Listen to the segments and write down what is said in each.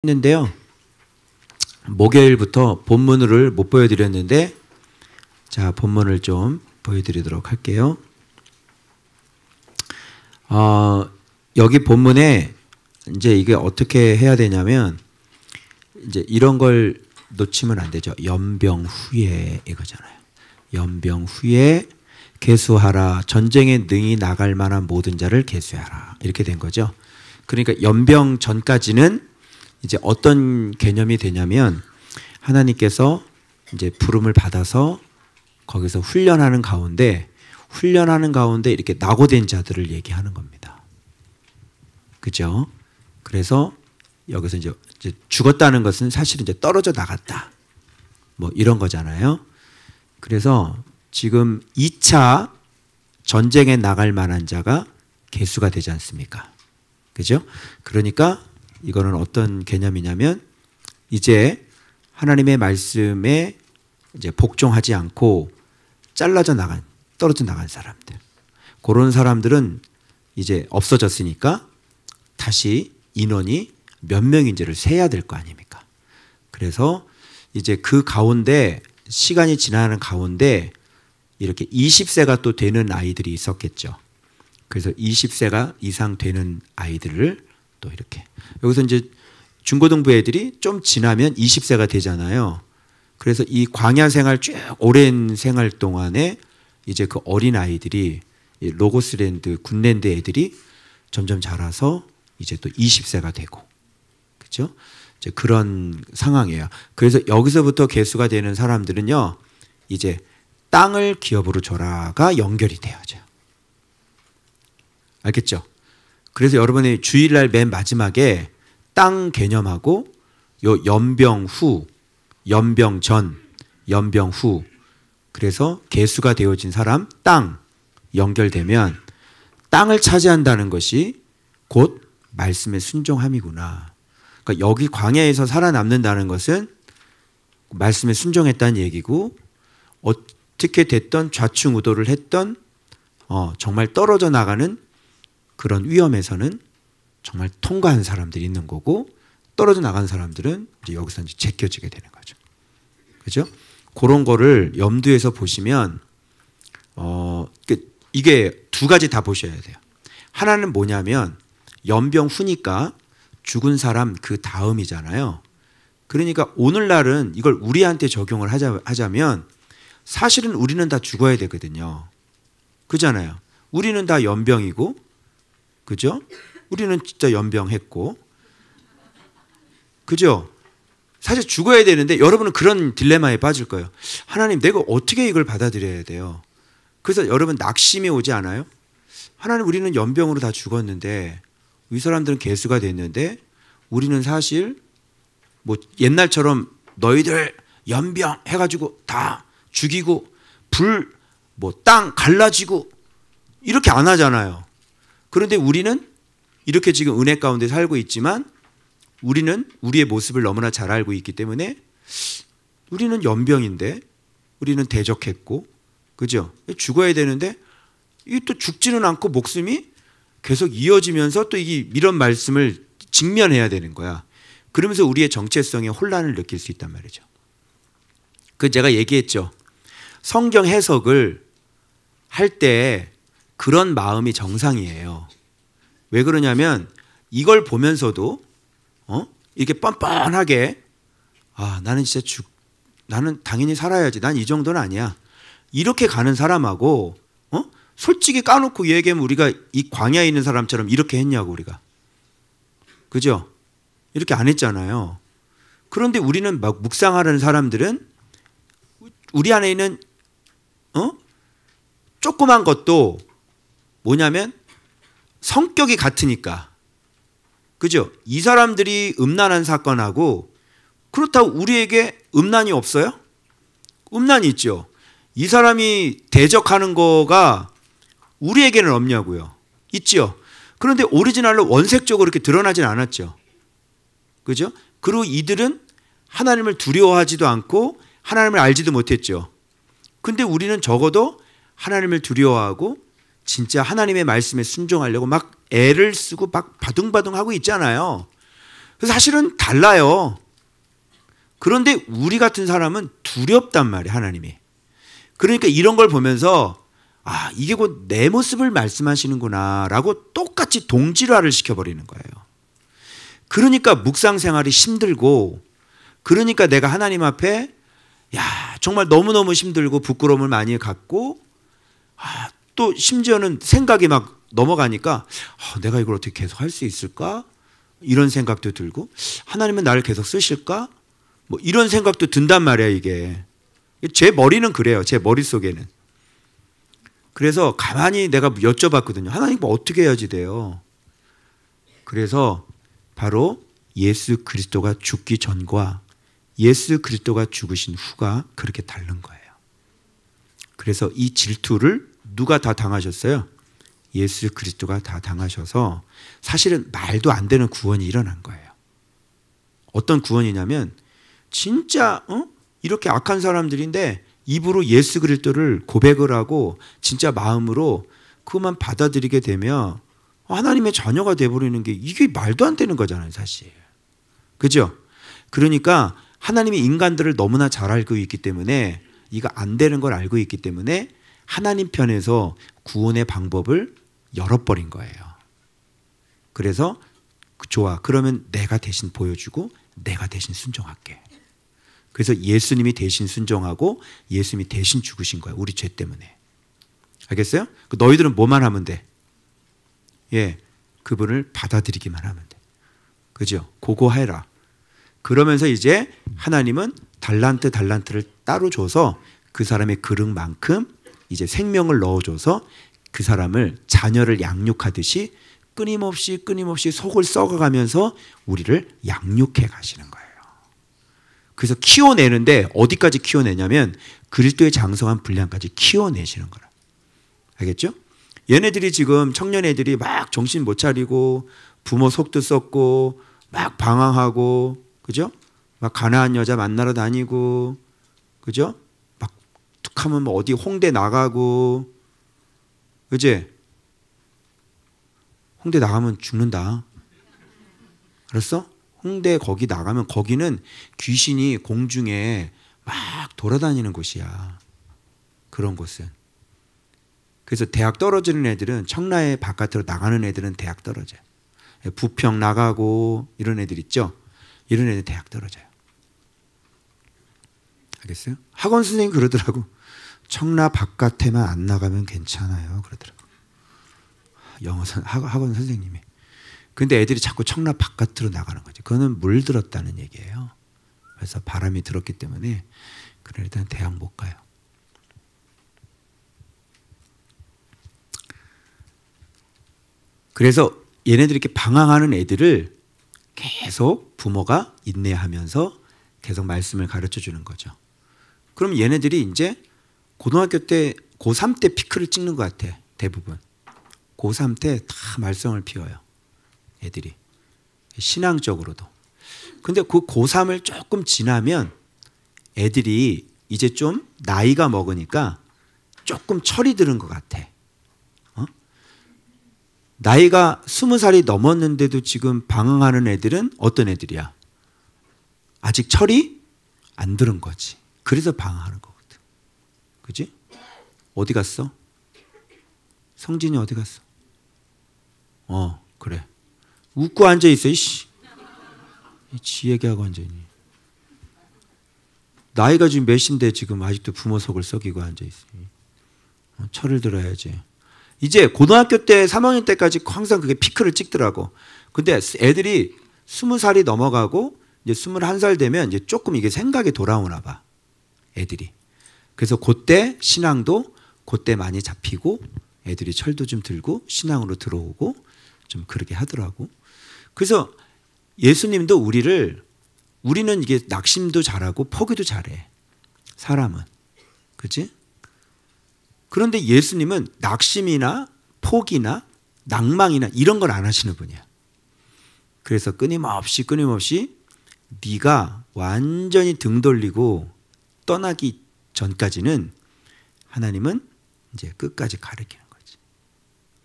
했는데요. 목요일부터 본문을 못 보여드렸는데, 자, 본문을 좀 보여드리도록 할게요. 여기 본문에 이제 이게 어떻게 해야 되냐면, 이제 이런 걸 놓치면 안 되죠. 연병 후에 이거잖아요. 연병 후에 계수하라. 전쟁에 능히 나갈 만한 모든 자를 계수하라. 이렇게 된 거죠. 그러니까 연병 전까지는 이제 어떤 개념이 되냐면, 하나님께서 이제 부름을 받아서 거기서 훈련하는 가운데 이렇게 낙오된 자들을 얘기하는 겁니다. 그죠? 그래서 여기서 이제 죽었다는 것은 사실 이제 떨어져 나갔다. 뭐 이런 거잖아요. 그래서 지금 2차 전쟁에 나갈 만한 자가 계수가 되지 않습니까? 그죠? 그러니까 이거는 어떤 개념이냐면, 이제 하나님의 말씀에 이제 복종하지 않고 떨어져 나간 사람들. 그런 사람들은 이제 없어졌으니까 다시 인원이 몇 명인지를 세야 될 거 아닙니까? 그래서 이제 그 가운데 시간이 지나는 가운데 이렇게 20세가 또 되는 아이들이 있었겠죠. 그래서 20세가 이상 되는 아이들을 또 이렇게, 여기서 이제 중고등부 애들이 좀 지나면 20세가 되잖아요. 그래서 이 광야 생활 쭉 오랜 생활 동안에 이제 그 어린 아이들이 로고스랜드 군랜드 애들이 점점 자라서 이제 또 20세가 되고, 그렇죠? 이제 그런 상황이에요. 그래서 여기서부터 계수가 되는 사람들은요, 이제 땅을 기업으로 줘라가 연결이 되어져요. 알겠죠? 그래서 여러분이 주일날 맨 마지막에 땅 개념하고 요 연병 후, 연병 전, 연병 후, 그래서 계수가 되어진 사람 땅 연결되면 땅을 차지한다는 것이 곧 말씀의 순종함이구나. 그러니까 여기 광야에서 살아남는다는 것은 말씀에 순종했다는 얘기고, 어떻게 됐던 좌충우돌을 했던 정말 떨어져 나가는 그런 위험에서는 정말 통과한 사람들이 있는 거고, 떨어져 나간 사람들은 이제 여기서 이제 제껴지게 되는 거죠. 그죠? 그런 거를 염두에서 보시면, 이게 두 가지 다 보셔야 돼요. 하나는 뭐냐면, 연병 후니까 죽은 사람 그 다음이잖아요. 그러니까 오늘날은 이걸 우리한테 적용을 하자면, 사실은 우리는 다 죽어야 되거든요. 그잖아요. 우리는 다 연병이고, 그죠? 우리는 진짜 연병했고, 그죠? 사실 죽어야 되는데 여러분은 그런 딜레마에 빠질 거예요. 하나님, 내가 어떻게 이걸 받아들여야 돼요? 그래서 여러분 낙심이 오지 않아요? 하나님, 우리는 연병으로 다 죽었는데, 이 사람들은 계수가 됐는데, 우리는 사실 뭐 옛날처럼 너희들 연병 해가지고 다 죽이고 뭐 땅 갈라지고 이렇게 안 하잖아요. 그런데 우리는 이렇게 지금 은혜 가운데 살고 있지만, 우리는 우리의 모습을 너무나 잘 알고 있기 때문에 우리는 연병인데, 우리는 대적했고, 그죠? 죽어야 되는데 이게 또 죽지는 않고 목숨이 계속 이어지면서 또 이런 말씀을 직면해야 되는 거야. 그러면서 우리의 정체성에 혼란을 느낄 수 있단 말이죠. 그 제가 얘기했죠. 성경 해석을 할 때 그런 마음이 정상이에요. 왜 그러냐면, 이걸 보면서도 이렇게 뻔뻔하게, 나는 진짜 나는 당연히 살아야지, 난 이 정도는 아니야, 이렇게 가는 사람하고 솔직히 까놓고 얘기하면 우리가 이 광야에 있는 사람처럼 이렇게 했냐고, 우리가. 그죠? 이렇게 안 했잖아요. 그런데 우리는 막 묵상하는 사람들은 우리 안에 있는 조그만 것도 뭐냐면 성격이 같으니까. 그죠? 이 사람들이 음란한 사건하고, 그렇다고 우리에게 음란이 없어요? 음란이 있죠. 이 사람이 대적하는 거가 우리에게는 없냐고요. 있죠. 그런데 오리지널로 원색적으로 이렇게 드러나진 않았죠. 그죠? 그리고 이들은 하나님을 두려워하지도 않고 하나님을 알지도 못했죠. 근데 우리는 적어도 하나님을 두려워하고 진짜 하나님의 말씀에 순종하려고 막 애를 쓰고 막 바둥바둥 하고 있잖아요. 그래서 사실은 달라요. 그런데 우리 같은 사람은 두렵단 말이에요, 하나님이. 그러니까 이런 걸 보면서 아, 이게 곧 내 모습을 말씀하시는구나 라고 똑같이 동질화를 시켜버리는 거예요. 그러니까 묵상 생활이 힘들고, 그러니까 내가 하나님 앞에 야, 정말 너무너무 힘들고 부끄러움을 많이 갖고, 아, 또 심지어는 생각이 막 넘어가니까 내가 이걸 어떻게 계속 할 수 있을까? 이런 생각도 들고, 하나님은 나를 계속 쓰실까? 뭐 이런 생각도 든단 말이에요. 이게 제 머리는 그래요. 제 머릿속에는. 그래서 가만히 내가 여쭤봤거든요. 하나님 뭐 어떻게 해야지 돼요? 그래서 바로 예수 그리스도가 죽기 전과 예수 그리스도가 죽으신 후가 그렇게 다른 거예요. 그래서 이 질투를 누가 다 당하셨어요? 예수 그리스도가 다 당하셔서 사실은 말도 안 되는 구원이 일어난 거예요. 어떤 구원이냐면 진짜 이렇게 악한 사람들인데 입으로 예수 그리스도를 고백을 하고 진짜 마음으로 그것만 받아들이게 되면 하나님의 자녀가 돼버리는 게 이게 말도 안 되는 거잖아요, 사실. 그죠? 그러니까 하나님이 인간들을 너무나 잘 알고 있기 때문에, 이거 안 되는 걸 알고 있기 때문에 하나님 편에서 구원의 방법을 열어버린 거예요. 그래서 좋아, 그러면 내가 대신 보여주고 내가 대신 순종할게. 그래서 예수님이 대신 순종하고 예수님이 대신 죽으신 거예요, 우리 죄 때문에. 알겠어요? 너희들은 뭐만 하면 돼? 예, 그분을 받아들이기만 하면 돼. 그죠? 그거 해라. 그러면서 이제 하나님은 달란트를 따로 줘서 그 사람의 그릇만큼 이제 생명을 넣어줘서 그 사람을 자녀를 양육하듯이 끊임없이 속을 썩어가면서 우리를 양육해 가시는 거예요. 그래서 키워내는데 어디까지 키워내냐면 그리스도의 장성한 분량까지 키워내시는 거라. 알겠죠? 얘네들이 지금 청년 애들이 막 정신 못 차리고 부모 속도 썩고 막 방황하고, 그죠? 막 가난한 여자 만나러 다니고, 그죠? 막 툭하면 뭐 어디 홍대 나가고, 그지? 홍대 나가면 죽는다. 알았어? 홍대 거기 나가면 거기는 귀신이 공중에 막 돌아다니는 곳이야. 그런 곳은. 그래서 대학 떨어지는 애들은, 청라에 바깥으로 나가는 애들은 대학 떨어져요. 부평 나가고 이런 애들 있죠? 이런 애들 대학 떨어져요. 알겠어요? 학원 선생님이 그러더라고. 청라 바깥에만 안 나가면 괜찮아요. 그러더라고. 학원 선생님이. 근데 애들이 자꾸 청라 바깥으로 나가는 거죠. 그거는 물들었다는 얘기예요. 그래서 바람이 들었기 때문에 그런 애들은 대학 못 가요. 그래서 얘네들이 이렇게 방황하는 애들을 계속 부모가 인내하면서 계속 말씀을 가르쳐 주는 거죠. 그럼 얘네들이 이제 고등학교 때, 고3 때 피크를 찍는 것 같아. 대부분. 고3 때 다 말썽을 피워요. 애들이. 신앙적으로도. 근데 그 고3을 조금 지나면 애들이 이제 좀 나이가 먹으니까 조금 철이 드는 것 같아. 나이가 20살이 넘었는데도 지금 방황하는 애들은 어떤 애들이야? 아직 철이 안 들은 거지. 그래서 방황하는 거거든. 그지? 어디 갔어? 성진이 어디 갔어? 그래. 웃고 앉아있어, 이씨. 지 얘기하고 앉아있니. 나이가 지금 몇인데 지금 아직도 부모 속을 썩이고 앉아있어. 철을 들어야지. 이제 고등학교 때 3학년 때까지 항상 그게 피크를 찍더라고. 근데 애들이 20살이 넘어가고 이제 21살 되면 이제 조금 이게 생각이 돌아오나 봐. 애들이. 그래서 그때 신앙도 그때 많이 잡히고 애들이 철도 좀 들고 신앙으로 들어오고 좀 그렇게 하더라고. 그래서 예수님도 우리는 이게 낙심도 잘하고 포기도 잘해. 사람은. 그치? 그런데 예수님은 낙심이나 포기나 낭망이나 이런 걸 안 하시는 분이야. 그래서 끊임없이 네가 완전히 등 돌리고 떠나기 전까지는 하나님은 이제 끝까지 가르치는 거지.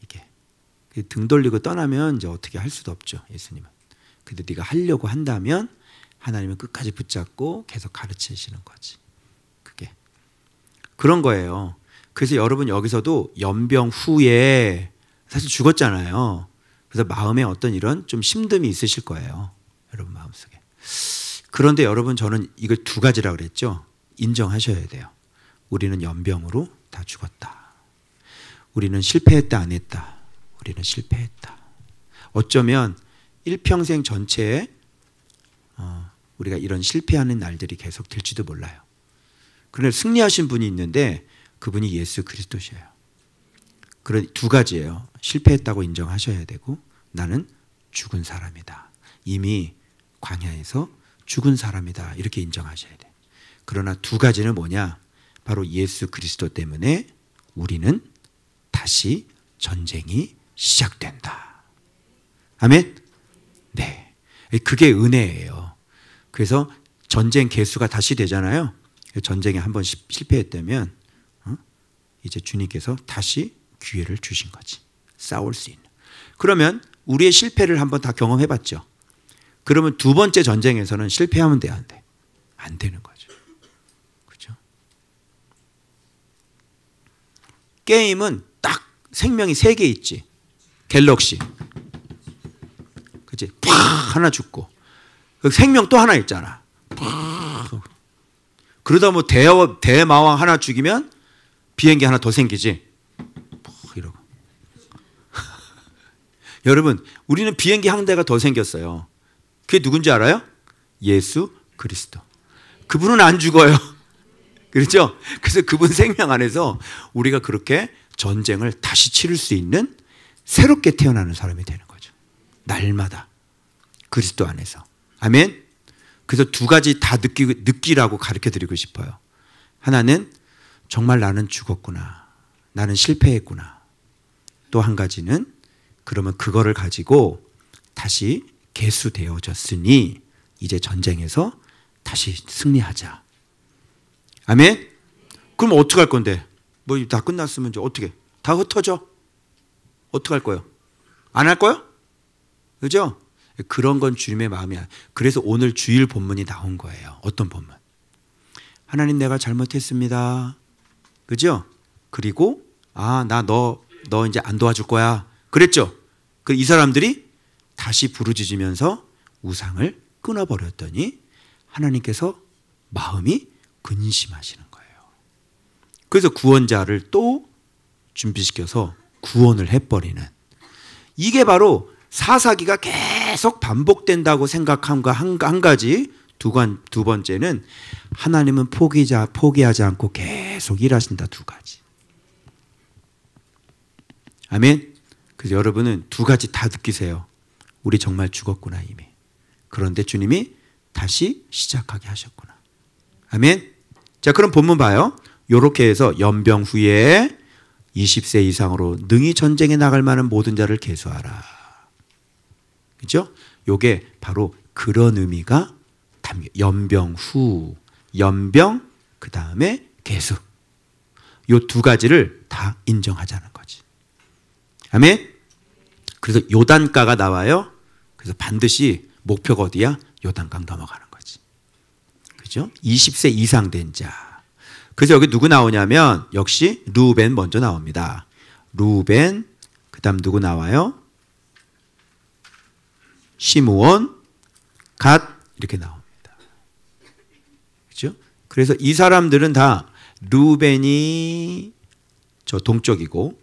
이게 등 돌리고 떠나면 이제 어떻게 할 수도 없죠, 예수님은. 근데 네가 하려고 한다면 하나님은 끝까지 붙잡고 계속 가르치시는 거지. 그게 그런 거예요. 그래서 여러분 여기서도 연병 후에 사실 죽었잖아요. 그래서 마음에 어떤 이런 좀 힘듦이 있으실 거예요. 여러분 마음속에. 그런데 여러분 저는 이걸 두 가지라고 그랬죠. 인정하셔야 돼요. 우리는 연병으로 다 죽었다. 우리는 실패했다 안 했다. 우리는 실패했다. 어쩌면 일평생 전체에 우리가 이런 실패하는 날들이 계속 될지도 몰라요. 그런데 승리하신 분이 있는데 그분이 예수 그리스도셔요. 그런 두 가지예요. 실패했다고 인정하셔야 되고 나는 죽은 사람이다. 이미 광야에서 죽은 사람이다. 이렇게 인정하셔야 돼. 그러나 두 가지는 뭐냐? 바로 예수 그리스도 때문에 우리는 다시 전쟁이 시작된다. 아멘? 네. 그게 은혜예요. 그래서 전쟁 개수가 다시 되잖아요. 전쟁에 한번 실패했다면 이제 주님께서 다시 기회를 주신 거지. 싸울 수 있는. 그러면 우리의 실패를 한번 다 경험해봤죠. 그러면 두 번째 전쟁에서는 실패하면 돼, 안 돼? 안 되는 거죠. 그렇죠? 게임은 딱 생명이 3개 있지. 갤럭시. 그치? 팍 하나 죽고. 생명 또 하나 있잖아. 그러다 뭐 대마왕 하나 죽이면 비행기 하나 더 생기지. 이러고. 여러분, 우리는 비행기 한 대가 더 생겼어요. 그게 누군지 알아요? 예수 그리스도. 그분은 안 죽어요. 그렇죠? 그래서 그분 생명 안에서 우리가 그렇게 전쟁을 다시 치를 수 있는 새롭게 태어나는 사람이 되는 거죠. 날마다 그리스도 안에서. 아멘. 그래서 두 가지 다 느끼라고 가르쳐 드리고 싶어요. 하나는 정말 나는 죽었구나. 나는 실패했구나. 또 한 가지는 그러면 그거를 가지고 다시 개수되어졌으니 이제 전쟁에서 다시 승리하자. 아멘. 그럼 어떻게 할 건데? 뭐 다 끝났으면 이제 어떻게? 다 흩어져. 어떻게 할 거예요? 안 할 거예요? 그죠? 그런 건 주님의 마음이야. 그래서 오늘 주일 본문이 나온 거예요. 어떤 본문? 하나님 내가 잘못했습니다. 그죠? 그리고 나 너 이제 안 도와줄 거야. 그랬죠? 이 사람들이 다시 부르짖으면서 우상을 끊어버렸더니 하나님께서 마음이 근심하시는 거예요. 그래서 구원자를 또 준비시켜서 구원을 해버리는. 이게 바로 사사기가 계속 반복된다고 생각한 거 한 가지. 두 번째는 하나님은 포기하지 않고 계속 일하신다. 두 가지. 아멘. 그래서 여러분은 두 가지 다 느끼세요. 우리 정말 죽었구나 이미. 그런데 주님이 다시 시작하게 하셨구나. 아멘. 자, 그럼 본문 봐요. 요렇게 해서 연병 후에 20세 이상으로 능히 전쟁에 나갈 만한 모든 자를 계수하라. 그죠? 요게 바로 그런 의미가 담겨. 연병 후, 연병, 그 다음에 계수. 요 두 가지를 다 인정하자는 거지. 아멘? 그래서 요단가가 나와요. 그래서 반드시 목표가 어디야? 요단강 넘어가는 거지. 그죠? 20세 이상 된 자. 그래서 여기 누구 나오냐면 역시 루벤 먼저 나옵니다. 루벤, 그 다음 누구 나와요? 시므온, 갓 이렇게 나옵니다. 그렇죠? 그래서 이 사람들은 다 루벤이 저 동쪽이고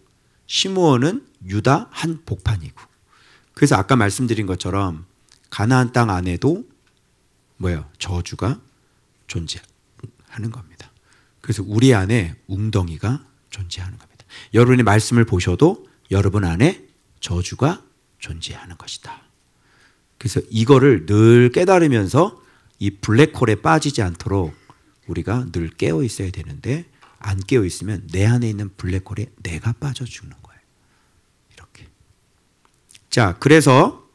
시므온은 유다 한 복판이고. 그래서 아까 말씀드린 것처럼 가나안 땅 안에도 뭐예요? 저주가 존재하는 겁니다. 그래서 우리 안에 웅덩이가 존재하는 겁니다. 여러분의 말씀을 보셔도 여러분 안에 저주가 존재하는 것이다. 그래서 이거를 늘 깨달으면서 이 블랙홀에 빠지지 않도록 우리가 늘 깨어 있어야 되는데 안 깨어 있으면 내 안에 있는 블랙홀에 내가 빠져 죽는 거예요. 이렇게. 자, 그래서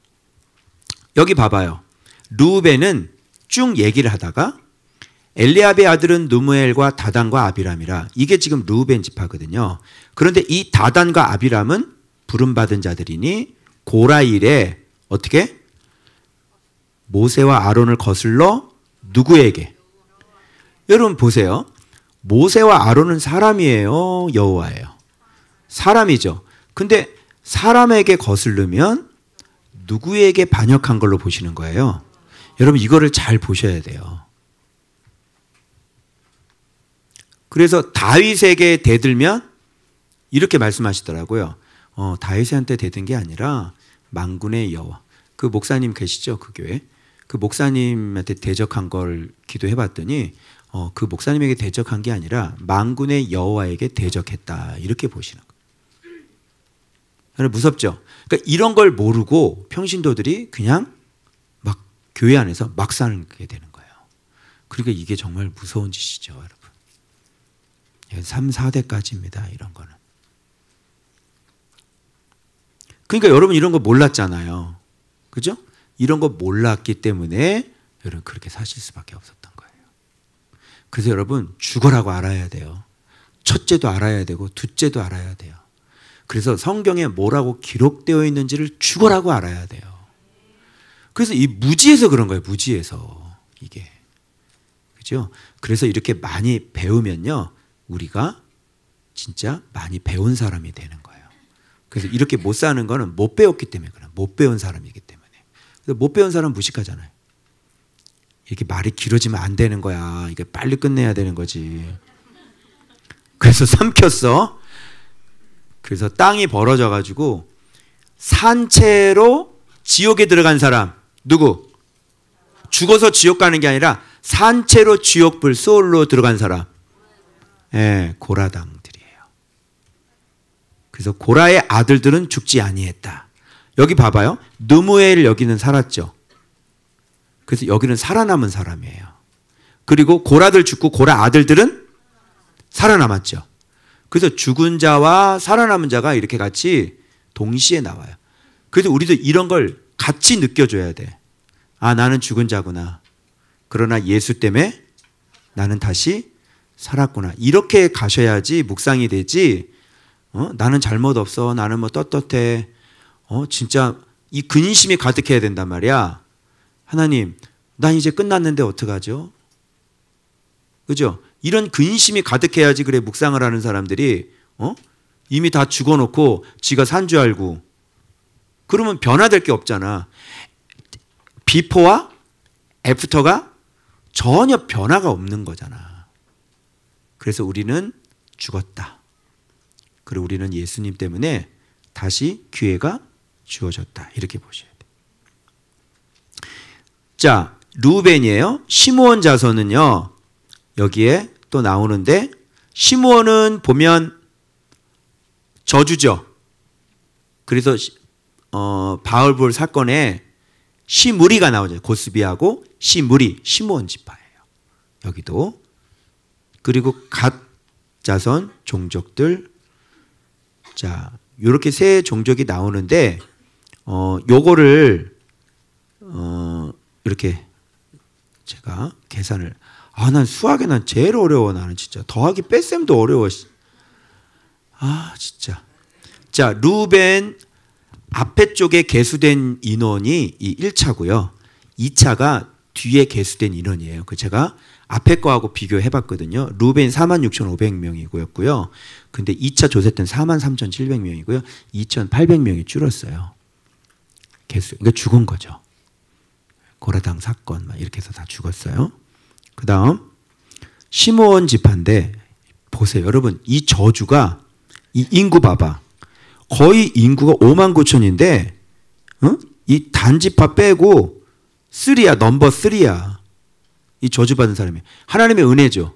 여기 봐봐요. 루벤은 쭉 얘기를 하다가 엘리압의 아들은 누무엘과 다단과 아비람이라. 이게 지금 루벤 지파거든요. 그런데 이 다단과 아비람은 부름받은 자들이니 고라 일에 어떻게? 모세와 아론을 거슬러 누구에게? 여러분 보세요. 모세와 아론은 사람이에요, 여호와예요? 사람이죠. 근데 사람에게 거슬르면 누구에게 반역한 걸로 보시는 거예요? 여러분 이거를 잘 보셔야 돼요. 그래서 다윗에게 대들면 이렇게 말씀하시더라고요. 다윗한테 대든 게 아니라 만군의 여호와. 그 목사님 계시죠? 그 교회. 그 목사님한테 대적한 걸 기도해 봤더니 그 목사님에게 대적한 게 아니라 만군의 여호와에게 대적했다. 이렇게 보시는 거예요. 무섭죠? 그러니까 이런 걸 모르고 평신도들이 그냥 막 교회 안에서 막 살게 되는 거예요. 그러니까 이게 정말 무서운 짓이죠, 여러분. 3, 4대까지입니다. 이런 거는. 그러니까 여러분 이런 거 몰랐잖아요. 그죠? 이런 거 몰랐기 때문에 여러분 그렇게 사실 수밖에 없었던 거예요. 그래서 여러분 죽어라고 알아야 돼요. 첫째도 알아야 되고 둘째도 알아야 돼요. 그래서 성경에 뭐라고 기록되어 있는지를 죽어라고 알아야 돼요. 그래서 이 무지에서 그런 거예요. 무지에서 이게. 그죠? 그래서 이렇게 많이 배우면요. 우리가 진짜 많이 배운 사람이 되는 거예요. 그래서 이렇게 못 사는 거는 못 배웠기 때문에 그래요. 못 배운 사람이기 때문에. 그래서 못 배운 사람은 무식하잖아요. 이렇게 말이 길어지면 안 되는 거야. 이게 빨리 끝내야 되는 거지. 그래서 삼켰어. 그래서 땅이 벌어져 가지고 산채로 지옥에 들어간 사람 누구? 죽어서 지옥 가는 게 아니라 산채로 지옥불 소울로 들어간 사람. 예, 고라당들이에요. 그래서 고라의 아들들은 죽지 아니했다. 여기 봐봐요. 느무엘 여기는 살았죠. 그래서 여기는 살아남은 사람이에요. 그리고 고라들 죽고 고라 아들들은 살아남았죠. 그래서 죽은 자와 살아남은 자가 이렇게 같이 동시에 나와요. 그래서 우리도 이런 걸 같이 느껴줘야 돼. 아, 나는 죽은 자구나. 그러나 예수 때문에 나는 다시 살았구나. 이렇게 가셔야지 묵상이 되지. 나는 잘못 없어. 나는 뭐 떳떳해. 진짜 이 근심이 가득해야 된단 말이야. 하나님, 난 이제 끝났는데 어떡하죠? 그죠? 이런 근심이 가득해야지 그래 묵상을 하는 사람들이 이미 다 죽어놓고 지가 산 줄 알고 그러면 변화될 게 없잖아. 비포와 애프터가 전혀 변화가 없는 거잖아. 그래서 우리는 죽었다. 그리고 우리는 예수님 때문에 다시 기회가 주어졌다. 이렇게 보셔야 돼요. 자, 루벤이에요. 시므온 자손은요. 여기에 또 나오는데 시므온은 보면 저주죠. 그래서 바울볼 사건에 시므리가 나오죠. 고스비하고 시므리, 시므온 지파예요. 여기도. 그리고 갓 자손 종족들. 자, 이렇게 세 종족이 나오는데 요거를 이렇게 제가 계산을 난 수학에 난 제일 어려워. 나는 진짜 더하기 뺄셈도 어려워. 진짜. 자, 루벤 앞에 쪽에 계수된 인원이 이 1차고요. 2차가 뒤에 계수된 인원이에요. 그 제가 앞에 거하고 비교해 봤거든요. 루벤 46,500명이고요. 근데 2차 조사 때는 43,700명이고요. 2,800명이 줄었어요. 개수. 그러니까 죽은 거죠. 고라당 사건 막 이렇게 해서 다 죽었어요. 그다음 시므온 지파인데 보세요. 여러분, 이 저주가 이 인구 봐봐. 거의 인구가 5만 9천인데 이 단지파 빼고 3야. 넘버 3야. 이 저주받은 사람이. 하나님의 은혜죠.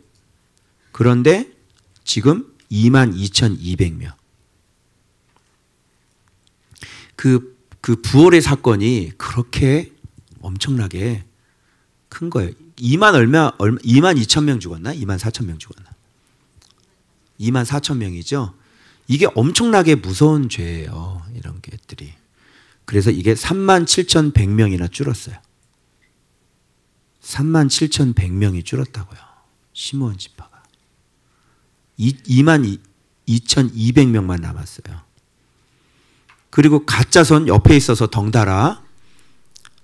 그런데 지금 22,200명. 그 부월의 사건이 그렇게 엄청나게 큰 거예요. 2만 2천 명 죽었나? 2만 4천 명 죽었나? 2만 4천 명이죠. 이게 엄청나게 무서운 죄예요. 이런 것들이. 그래서 이게 37,100명이나 줄었어요. 37,100명이 줄었다고요. 시므온 지파가. 22,200명만 남았어요. 그리고 가짜손 옆에 있어서 덩달아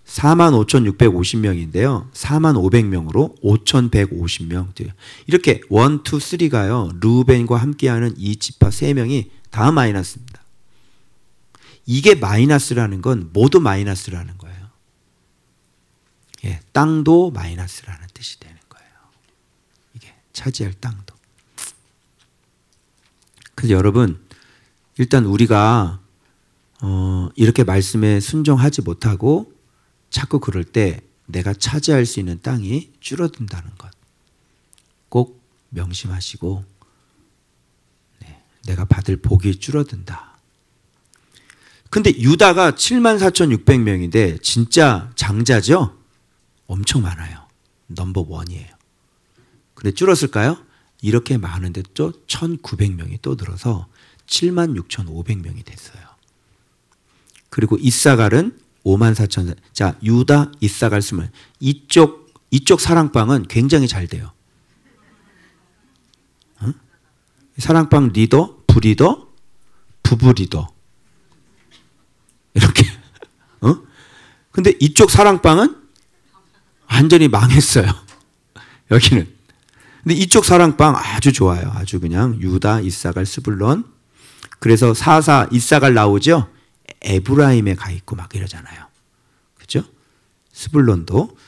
45,650명인데요. 45,000명으로 5,150명. 이렇게 1, 2, 3가요. 르우벤과 함께하는 이 지파 3명이 다 마이너스입니다. 이게 마이너스라는 건 모두 마이너스라는 거예요. 예, 땅도 마이너스라는 뜻이 되는 거예요. 이게 차지할 땅도. 그래서 여러분, 일단 우리가 이렇게 말씀에 순종하지 못하고 자꾸 그럴 때 내가 차지할 수 있는 땅이 줄어든다는 것 꼭 명심하시고, 네, 내가 받을 복이 줄어든다. 근데 유다가 74,600명인데 진짜 장자죠? 엄청 많아요. 넘버 원이에요. 근데 줄었을까요? 이렇게 많은데 또 1,900명이 또 늘어서 76,500명이 됐어요. 그리고 이사갈은 54,000. 자, 유다, 이사갈 쓰면 이쪽 사랑방은 굉장히 잘 돼요. 어? 사랑방 리더, 부리더, 부부리더. 이렇게. 근데 이쪽 사랑방은 완전히 망했어요. 여기는. 근데 이쪽 사랑방 아주 좋아요. 아주 그냥 유다, 이사갈, 스불론. 그래서 이사갈 나오죠? 에브라임에 가 있고 막 이러잖아요. 그죠? 스불론도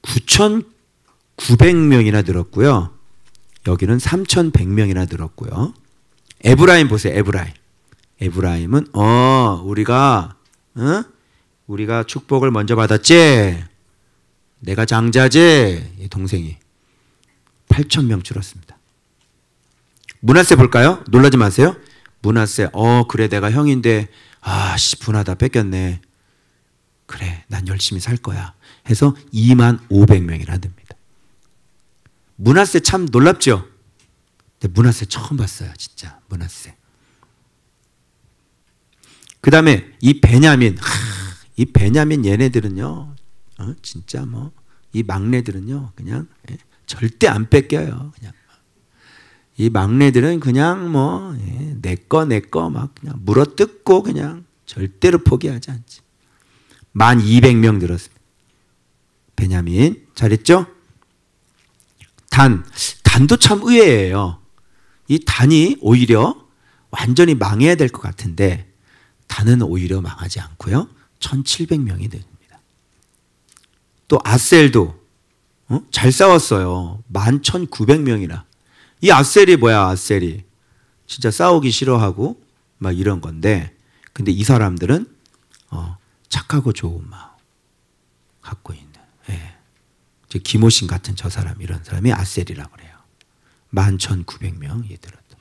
9,900명이나 늘었고요. 여기는 3,100명이나 늘었고요. 에브라임 보세요. 에브라임은 우리가 축복을 먼저 받았지. 내가 장자지. 동생이 8,000명 줄었습니다. 므낫세 볼까요? 놀라지 마세요. 므낫세. 그래 내가 형인데 분하다 뺏겼네. 그래 난 열심히 살 거야. 해서 25,000명이나 됩니다. 므낫세 참 놀랍죠? 근데 므낫세 처음 봤어요. 진짜 므낫세. 그 다음에 이 베냐민. 이 베냐민 얘네들은요. 진짜 이 막내들은요. 그냥 절대 안 뺏겨요. 그냥. 이 막내들은 그냥 내 거 막 그냥 물어뜯고 그냥 절대로 포기하지 않지. 12,000명 늘었습니다. 베냐민. 잘했죠? 단도 참 의외예요. 이 단이 오히려 완전히 망해야 될 것 같은데 단은 오히려 망하지 않고요. 1,700명이 됩니다. 또 아셀도 잘 싸웠어요. 11,900명이나. 이 아셀이 뭐야, 아셀이. 진짜 싸우기 싫어하고 막 이런 건데, 근데 이 사람들은 착하고 좋은 마음 갖고 있는, 예. 기모신 같은 저 사람, 이런 사람이 아셀이라고 그래요. 11,900명 얘들었다.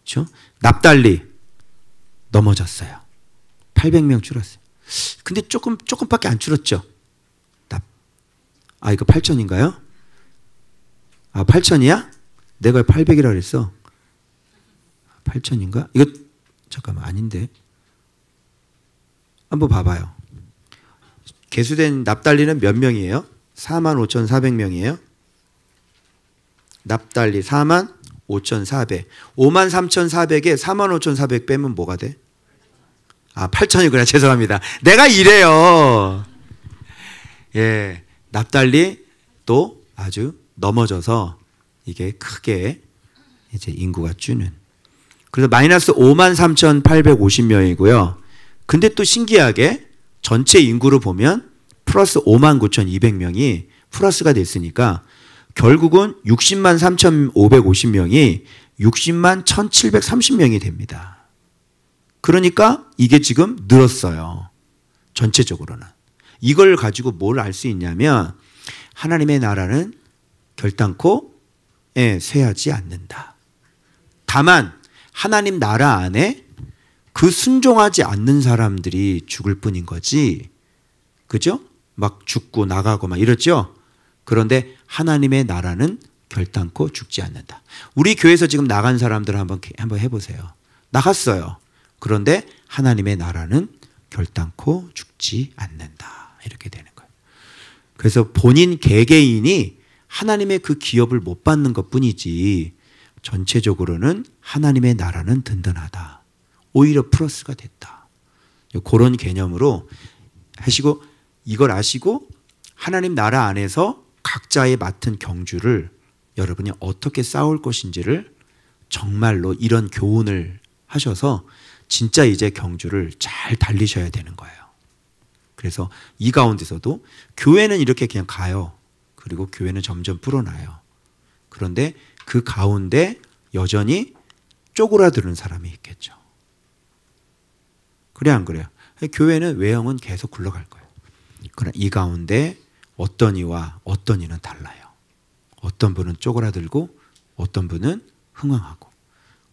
그렇죠? 납달리 넘어졌어요. 800명 줄었어요. 근데 조금밖에 안 줄었죠. 이거 8,000인가요? 8,000이야? 내가 800이라 그랬어. 8,000인가? 이거 잠깐만 아닌데. 한번 봐봐요. 개수된 납달리는 몇 명이에요? 45,400명이에요. 납달리 45,400. 53,400에 45,400 빼면 뭐가 돼? 8,000이구나. 죄송합니다. 내가 이래요. 예. 납달리 또 아주 넘어져서 이게 크게 이제 인구가 주는. 그래서 마이너스 53,850명이고요. 근데 또 신기하게 전체 인구를 보면 플러스 59,200명이 플러스가 됐으니까 결국은 603,550명이 601,730명이 됩니다. 그러니까 이게 지금 늘었어요. 전체적으로는. 이걸 가지고 뭘 알 수 있냐면 하나님의 나라는 결단코 쇠하지 않는다. 다만 하나님 나라 안에 그 순종하지 않는 사람들이 죽을 뿐인 거지. 그죠? 막 죽고 나가고 막 이렇죠? 그런데 하나님의 나라는 결단코 죽지 않는다. 우리 교회에서 지금 나간 사람들 한번 해보세요. 나갔어요. 그런데 하나님의 나라는 결단코 죽지 않는다. 이렇게 되는 거예요. 그래서 본인 개개인이 하나님의 그 기업을 못 받는 것 뿐이지 전체적으로는 하나님의 나라는 든든하다. 오히려 플러스가 됐다. 그런 개념으로 하시고 이걸 아시고 하나님 나라 안에서 각자의 맡은 경주를 여러분이 어떻게 싸울 것인지를 정말로 이런 교훈을 하셔서 진짜 이제 경주를 잘 달리셔야 되는 거예요. 그래서 이 가운데서도 교회는 이렇게 그냥 가요. 그리고 교회는 점점 불어나요. 그런데 그 가운데 여전히 쪼그라드는 사람이 있겠죠. 그래 안 그래요? 교회는 외형은 계속 굴러갈 거예요. 그러나 이 가운데 어떤 이와 어떤 이는 달라요. 어떤 분은 쪼그라들고 어떤 분은 흥황하고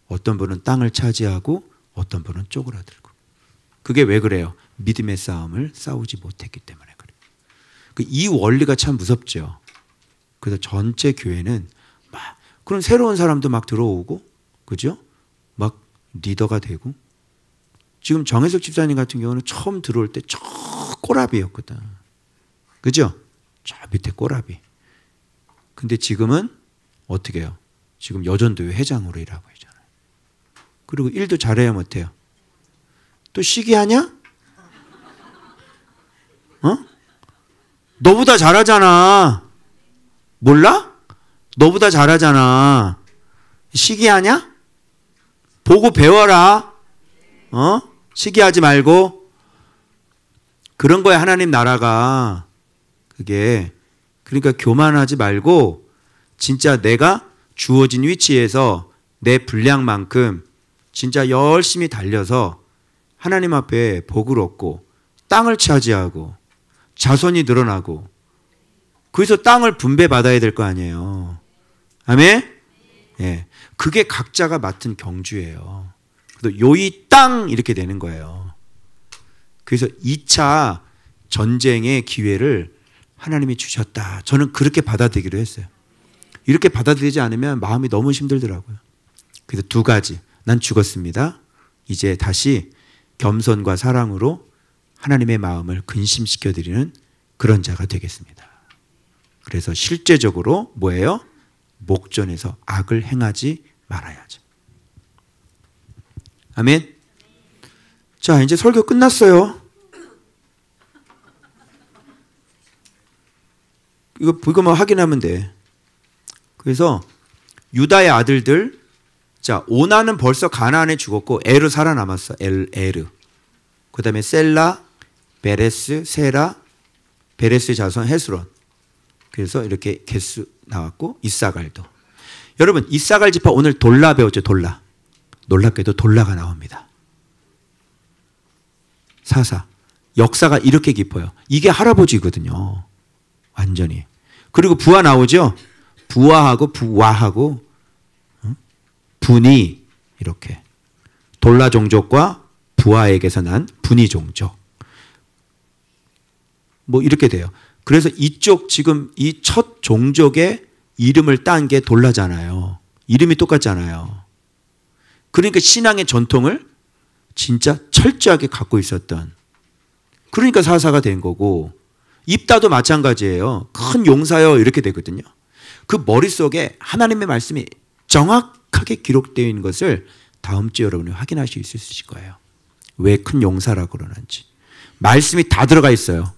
어떤 분은 땅을 차지하고 어떤 분은 쪼그라들고. 그게 왜 그래요? 믿음의 싸움을 싸우지 못했기 때문에 그래요. 이 원리가 참 무섭죠. 그래서 전체 교회는 막 그런 새로운 사람도 막 들어오고 그죠? 막 리더가 되고. 지금 정혜석 집사님 같은 경우는 처음 들어올 때 저 꼬라비였거든. 그죠? 저 밑에 꼬라비. 근데 지금은 어떻게 해요? 지금 여전도회 회장으로 일하고 있잖아요. 그리고 일도 잘해야 못해요. 또 시기하냐? 어? 너보다 잘하잖아. 몰라? 너보다 잘하잖아. 시기하냐? 보고 배워라. 어? 시기하지 말고. 그런 거야 하나님 나라가. 그게 그러니까 교만하지 말고 진짜 내가 주어진 위치에서 내 분량만큼 진짜 열심히 달려서 하나님 앞에 복을 얻고 땅을 차지하고 자손이 늘어나고 그래서 땅을 분배받아야 될 거 아니에요. 아멘? 예. 그게 각자가 맡은 경주예요. 그래서 요이 땅 이렇게 되는 거예요. 그래서 2차 전쟁의 기회를 하나님이 주셨다. 저는 그렇게 받아들이기로 했어요. 이렇게 받아들이지 않으면 마음이 너무 힘들더라고요. 그래서 두 가지. 난 죽었습니다. 이제 다시 겸손과 사랑으로 하나님의 마음을 근심시켜드리는 그런 자가 되겠습니다. 그래서 실제적으로 뭐예요? 목전에서 악을 행하지 말아야죠. 아멘. 자, 이제 설교 끝났어요. 이거만 확인하면 돼. 그래서 유다의 아들들, 자, 오나는 벌써 가나안에 죽었고 에르 살아남았어. 에르. 그 다음에 셀라, 베레스, 세라, 베레스 자손 헤스론. 그래서 이렇게 개수 나왔고 이사갈도. 여러분 이사갈 지파 오늘 돌라 배웠죠. 돌라. 놀랍게도 돌라가 나옵니다. 사사. 역사가 이렇게 깊어요. 이게 할아버지거든요. 완전히. 그리고 부하 나오죠. 부하하고 부와하고 분이 이렇게. 돌라 종족과 부하에게서 난 분이 종족. 뭐 이렇게 돼요. 그래서 이쪽 지금 이 첫 종족의 이름을 딴 게 돌라잖아요. 이름이 똑같잖아요. 그러니까 신앙의 전통을 진짜 철저하게 갖고 있었던. 그러니까 사사가 된 거고 입다도 마찬가지예요. 큰 용사여 이렇게 되거든요. 그 머릿속에 하나님의 말씀이 정확하게 기록되어 있는 것을 다음 주 여러분이 확인하실 수 있으실 거예요. 왜 큰 용사라고 그러는지. 말씀이 다 들어가 있어요.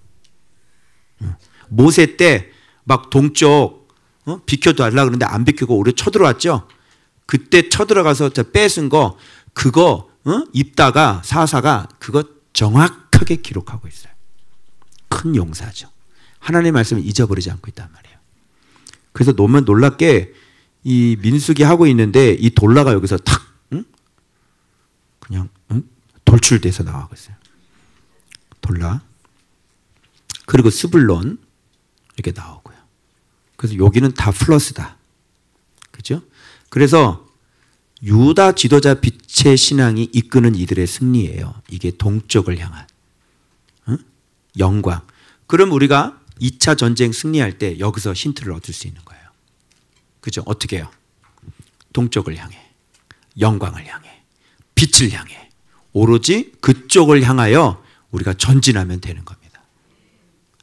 모세 때 막 동쪽 비켜달라 그러는데 안 비키고 오래 쳐들어왔죠. 그때 쳐들어가서 뺏은 거 그거 입다가 사사가 그거 정확하게 기록하고 있어요. 큰 용사죠. 하나님의 말씀을 잊어버리지 않고 있단 말이에요. 그래서 너무 놀랍게 이 민수기 하고 있는데 이 돌라가 여기서 탁 그냥 돌출돼서 나가고 있어요. 돌라. 그리고 스불론 이렇게 나오고요. 그래서 여기는 다 플러스다. 그죠? 그래서 유다 지도자 빛의 신앙이 이끄는 이들의 승리예요. 이게 동쪽을 향한 영광. 그럼 우리가 2차 전쟁 승리할 때 여기서 힌트를 얻을 수 있는 거예요. 그죠? 어떻게 해요? 동쪽을 향해, 영광을 향해, 빛을 향해 오로지 그쪽을 향하여 우리가 전진하면 되는 겁니다.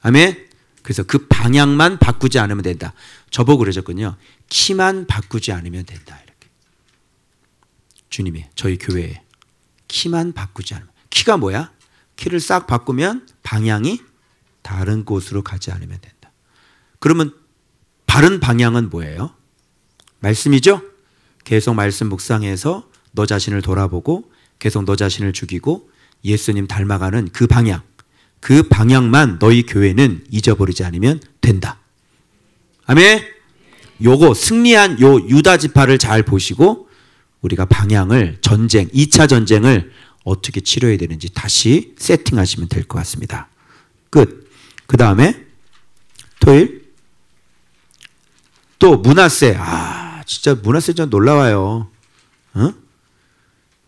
아멘? 그래서 그 방향만 바꾸지 않으면 된다. 저보고 그러셨거든요. 키만 바꾸지 않으면 된다. 이렇게. 주님이 저희 교회에 키만 바꾸지 않으면. 키가 뭐야? 키를 싹 바꾸면 방향이 다른 곳으로 가지 않으면 된다. 그러면 바른 방향은 뭐예요? 말씀이죠? 계속 말씀 묵상해서 너 자신을 돌아보고 계속 너 자신을 죽이고 예수님 닮아가는 그 방향, 그 방향만 너희 교회는 잊어버리지 않으면 된다. 아멘? 요거 승리한 요 유다 지파를 잘 보시고 우리가 방향을 전쟁, 2차 전쟁을 어떻게 치러야 되는지 다시 세팅하시면 될 것 같습니다. 끝. 그 다음에 토요일 또 므낫세. 진짜 므낫세 진짜 놀라워요.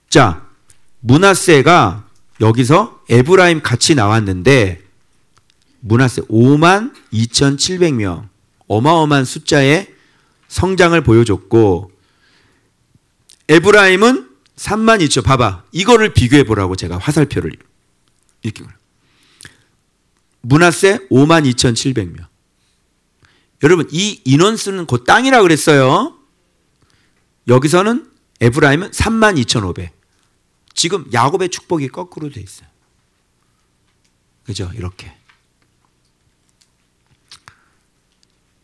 자, 므낫세가 여기서 에브라임 같이 나왔는데 므낫세 52,700명 어마어마한 숫자의 성장을 보여줬고 에브라임은 32,000. 봐봐. 이거를 비교해 보라고 제가 화살표를 이렇게. 므낫세 52,700명. 여러분 이 인원수는 곧 땅이라 그랬어요. 여기서는 에브라임은 32,500. 지금 야곱의 축복이 거꾸로 돼 있어요. 그죠? 이렇게.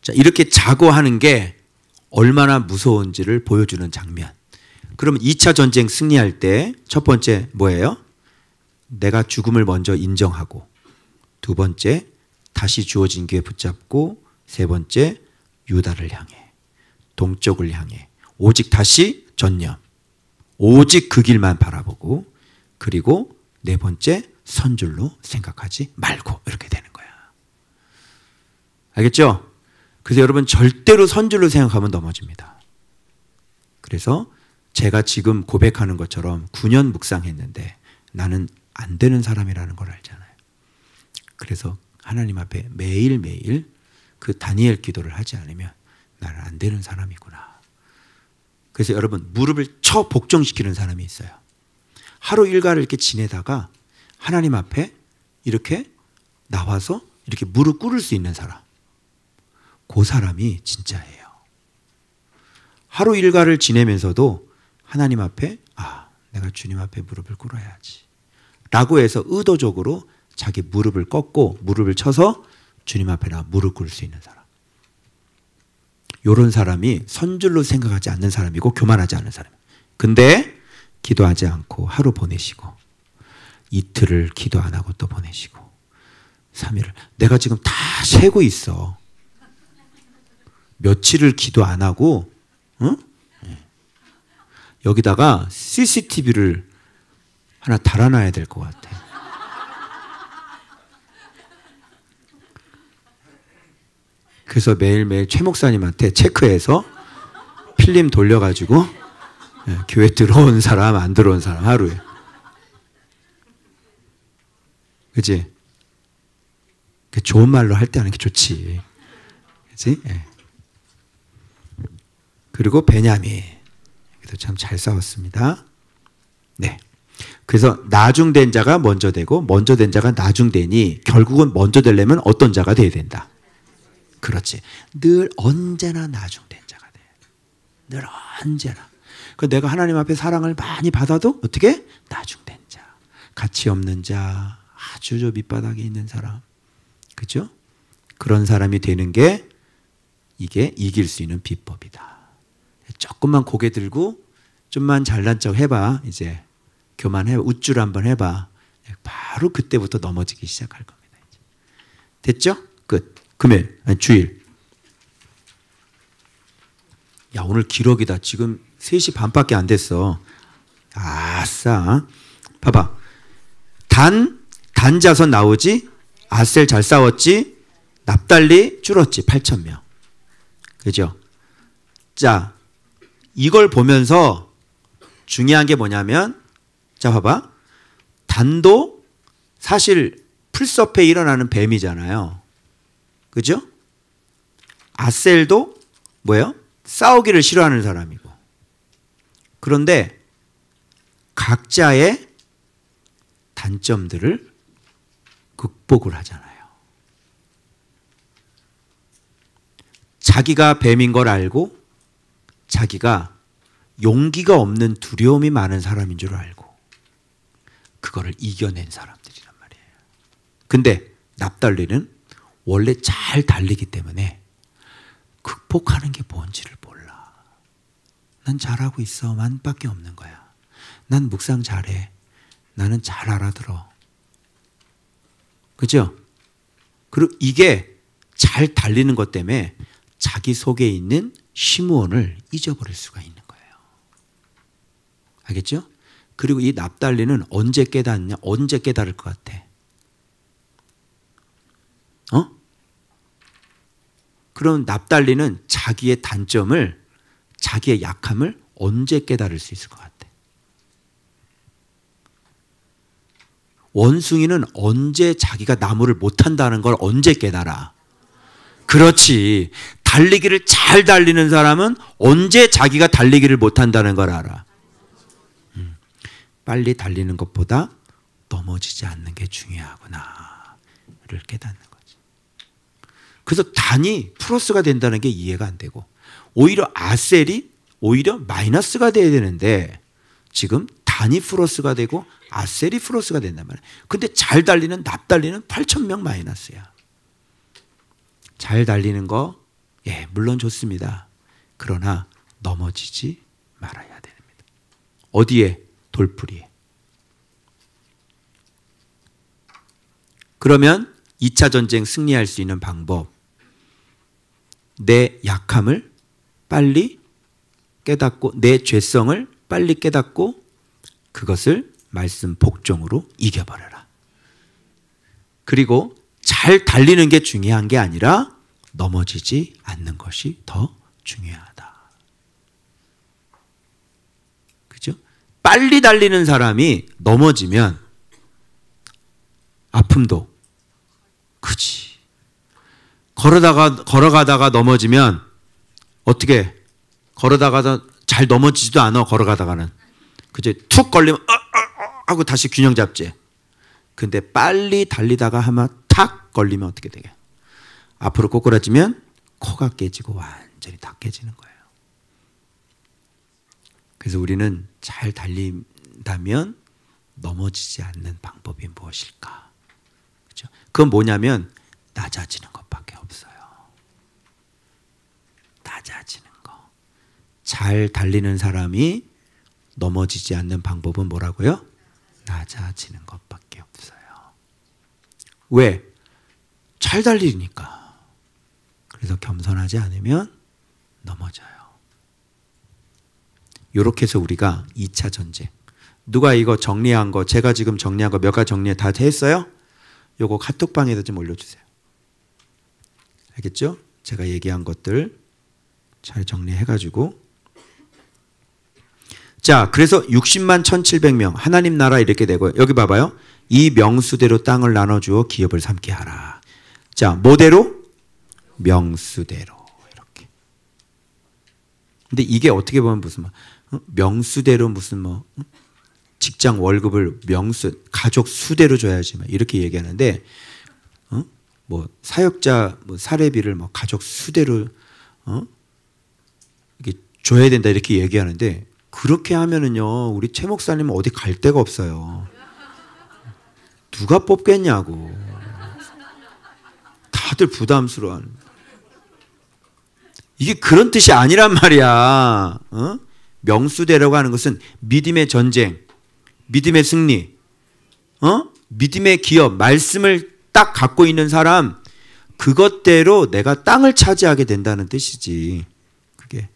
자, 이렇게 자고하는 게 얼마나 무서운지를 보여주는 장면. 그러면 2차 전쟁 승리할 때 첫 번째 뭐예요? 내가 죽음을 먼저 인정하고, 두 번째 다시 주어진 기회 붙잡고, 세 번째 유다를 향해, 동쪽을 향해 오직 다시 전념, 오직 그 길만 바라보고, 그리고 네 번째 선줄로 생각하지 말고, 이렇게 되는 거야. 알겠죠? 그래서 여러분 절대로 선줄로 생각하면 넘어집니다. 그래서 제가 지금 고백하는 것처럼 9년 묵상했는데 나는 안 되는 사람이라는 걸 알잖아요. 그래서 하나님 앞에 매일매일 그 다니엘 기도를 하지 않으면 나는 안 되는 사람이구나. 그래서 여러분 무릎을 쳐 복종시키는 사람이 있어요. 하루 일과를 이렇게 지내다가 하나님 앞에 이렇게 나와서 이렇게 무릎 꿇을 수 있는 사람, 그 사람이 진짜예요. 하루 일과를 지내면서도 하나님 앞에 내가 주님 앞에 무릎을 꿇어야지 라고 해서 의도적으로 자기 무릎을 꺾고 무릎을 쳐서 주님 앞에 나 무릎 꿇을 수 있는 사람, 이런 사람이 선줄로 생각하지 않는 사람이고 교만하지 않는 사람. 근데 기도하지 않고 하루 보내시고 이틀을 기도 안 하고 또 보내시고 3일을 내가 지금 다 세고 있어. 며칠을 기도 안 하고, 응? 여기다가 CCTV를 하나 달아놔야 될 것 같아. 그래서 매일매일 최 목사님한테 체크해서 필름 돌려가지고 교회 들어온 사람 안 들어온 사람 하루에. 그치? 좋은 말로 할 때 하는 게 좋지. 그치? 그리고 베냐민. 참 잘 싸웠습니다. 네. 그래서 나중된 자가 먼저 되고 먼저 된 자가 나중되니 결국은 먼저 되려면 어떤 자가 돼야 된다. 그렇지. 늘 언제나 나중된 자가 돼. 늘 언제나. 내가 하나님 앞에 사랑을 많이 받아도 어떻게? 나중된 자. 가치 없는 자. 아주 저 밑바닥에 있는 사람. 그죠? 그런 사람이 되는 게 이게 이길 수 있는 비법이다. 조금만 고개 들고 좀만 잘난 척 해봐. 이제 교만해, 우쭐 한번 해봐. 바로 그때부터 넘어지기 시작할 겁니다. 이제. 됐죠? 끝. 금요일, 주일. 야, 오늘 기록이다. 지금 3시 반밖에 안 됐어. 아싸. 봐봐. 단자선 나오지? 아셀 잘 싸웠지? 납달리 줄었지? 8,000명. 그죠? 자, 이걸 보면서 중요한 게 뭐냐면, 자, 봐봐. 단도 사실 풀숲에 일어나는 뱀이잖아요. 그죠? 아셀도 뭐예요? 싸우기를 싫어하는 사람이고. 그런데 각자의 단점들을 극복을 하잖아요. 자기가 뱀인 걸 알고 자기가 용기가 없는 두려움이 많은 사람인 줄 알고 그거를 이겨낸 사람들이란 말이에요. 근데 납달리는 원래 잘 달리기 때문에 극복하는 게 뭔지를 몰라. 난 잘하고 있어 만밖에 없는 거야. 난 묵상 잘해. 나는 잘 알아들어. 그죠? 그리고 이게 잘 달리는 것 때문에 자기 속에 있는 심우원을 잊어버릴 수가 있는 거예요. 알겠죠? 그리고 이 납달리는 언제 깨닫냐? 언제 깨달을 것 같아? 그럼 납달리는 자기의 단점을, 자기의 약함을 언제 깨달을 수 있을 것 같아? 원숭이는 언제 자기가 나무를 못한다는 걸 언제 깨달아? 그렇지. 달리기를 잘 달리는 사람은 언제 자기가 달리기를 못한다는 걸 알아? 빨리 달리는 것보다 넘어지지 않는 게 중요하구나를 깨닫는 거지. 그래서 단이 플러스가 된다는 게 이해가 안 되고 오히려 아셀이 오히려 마이너스가 돼야 되는데 지금 단이 플러스가 되고 아셀이 플러스가 된단 말이야. 근데 잘 달리는 납달리는 8,000명 마이너스야. 잘 달리는 거 예, 물론 좋습니다. 그러나 넘어지지 말아야 됩니다. 어디에? 돌풀이에. 그러면 2차 전쟁 승리할 수 있는 방법, 내 약함을 빨리 깨닫고 내 죄성을 빨리 깨닫고 그것을 말씀 복종으로 이겨버려라. 그리고 잘 달리는 게 중요한 게 아니라 넘어지지 않는 것이 더 중요하다. 그죠? 빨리 달리는 사람이 넘어지면 아픔도 크지. 걸어가다가 넘어지면 어떻게? 걸어다가 잘 넘어지지도 않아. 걸어가다가는. 그죠? 툭 걸리면 하고 다시 균형 잡지. 근데 빨리 달리다가 하면 탁 걸리면 어떻게 되게? 앞으로 꼬꾸라지면 코가 깨지고 완전히 다 깨지는 거예요. 그래서 우리는 잘 달린다면 넘어지지 않는 방법이 무엇일까? 그렇죠? 그건 뭐냐면 낮아지는 것밖에 없어요. 낮아지는 거. 잘 달리는 사람이 넘어지지 않는 방법은 뭐라고요? 낮아지는 것밖에 없어요. 왜? 잘 달리니까. 그래서 겸손하지 않으면 넘어져요. 이렇게 해서 우리가 2차 전쟁. 누가 이거 정리한 거, 제가 지금 정리한 거 몇 가지 정리 다 했어요? 요거 카톡방에다 좀 올려주세요. 알겠죠? 제가 얘기한 것들 잘 정리해가지고. 자, 그래서 60만 1,700명 하나님 나라 이렇게 되고 여기 봐봐요. 이 명수대로 땅을 나눠주어 기업을 삼게 하라. 자, 뭐대로? 명수대로 이렇게. 근데 이게 어떻게 보면 무슨 명수대로 무슨 뭐 직장 월급을 명수 가족 수대로 줘야지 이렇게 얘기하는데 뭐 사역자 뭐 사례비를 뭐 가족 수대로 이게 줘야 된다 이렇게 얘기하는데 그렇게 하면은요 우리 최 목사님은 어디 갈 데가 없어요. 누가 뽑겠냐고. 다들 부담스러워하는. 이게 그런 뜻이 아니란 말이야. 명수대라고 하는 것은 믿음의 전쟁, 믿음의 승리, 믿음의 기업, 말씀을 딱 갖고 있는 사람, 그것대로 내가 땅을 차지하게 된다는 뜻이지. 그게.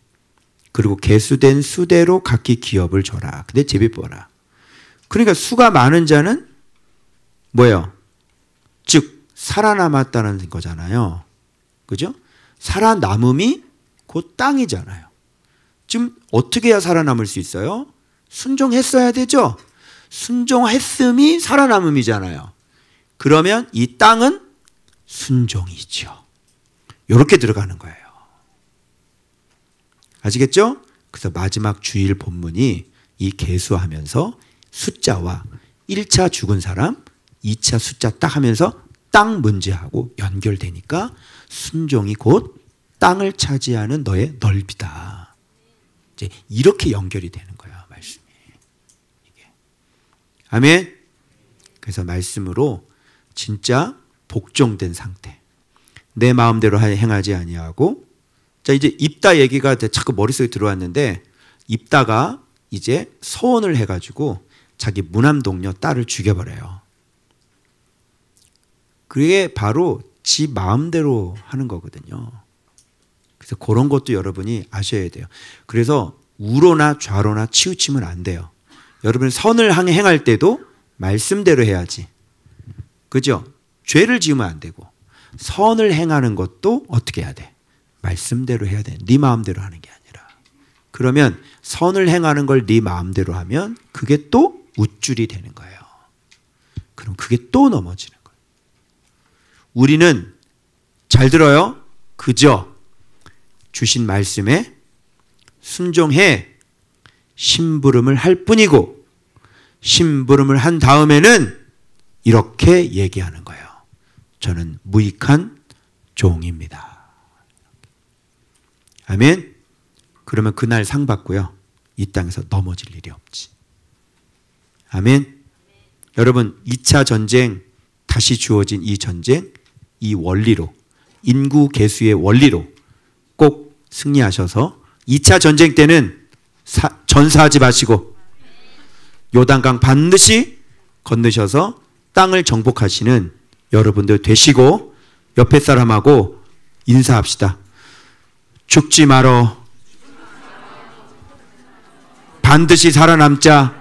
그리고 계수된 수대로 각기 기업을 줘라. 근데 제비 보라. 그러니까 수가 많은 자는 뭐예요? 즉 살아남았다는 거잖아요. 그죠? 살아남음이 곧 땅이잖아요. 지금 어떻게 해야 살아남을 수 있어요? 순종했어야 되죠? 순종했음이 살아남음이잖아요. 그러면 이 땅은 순종이죠. 이렇게 들어가는 거예요. 아시겠죠? 그래서 마지막 주일 본문이 이 계수하면서 숫자와 1차 죽은 사람, 2차 숫자 딱 하면서 땅 문제하고 연결되니까 순종이 곧 땅을 차지하는 너의 넓이다. 이제 이렇게 연결이 되는 거야, 말씀이. 이게. 아멘. 그래서 말씀으로 진짜 복종된 상태. 내 마음대로 행하지 아니하고. 자, 이제 입다 얘기가 자꾸 머릿속에 들어왔는데, 입다가 이제 서원을 해가지고 자기 무남 동료 딸을 죽여버려요. 그게 바로 지 마음대로 하는 거거든요. 그래서 그런 것도 여러분이 아셔야 돼요. 그래서 우로나 좌로나 치우치면 안 돼요. 여러분 선을 행할 때도 말씀대로 해야지. 그죠? 죄를 지으면 안 되고, 선을 행하는 것도 어떻게 해야 돼? 말씀대로 해야 돼. 네 마음대로 하는 게 아니라. 그러면 선을 행하는 걸 네 마음대로 하면 그게 또 우쭐이 되는 거예요. 그럼 그게 또 넘어지는 거예요. 우리는 잘 들어요. 그저 주신 말씀에 순종해 심부름을 할 뿐이고, 심부름을 한 다음에는 이렇게 얘기하는 거예요. 저는 무익한 종입니다. 아멘. 그러면 그날 상 받고요, 이 땅에서 넘어질 일이 없지. 아멘. 여러분 2차 전쟁, 다시 주어진 이 전쟁, 이 원리로, 인구 계수의 원리로 꼭 승리하셔서 2차 전쟁 때는 전사하지 마시고 요단강 반드시 건너셔서 땅을 정복하시는 여러분들 되시고, 옆에 사람하고 인사합시다. 죽지 말어. 반드시 살아남자.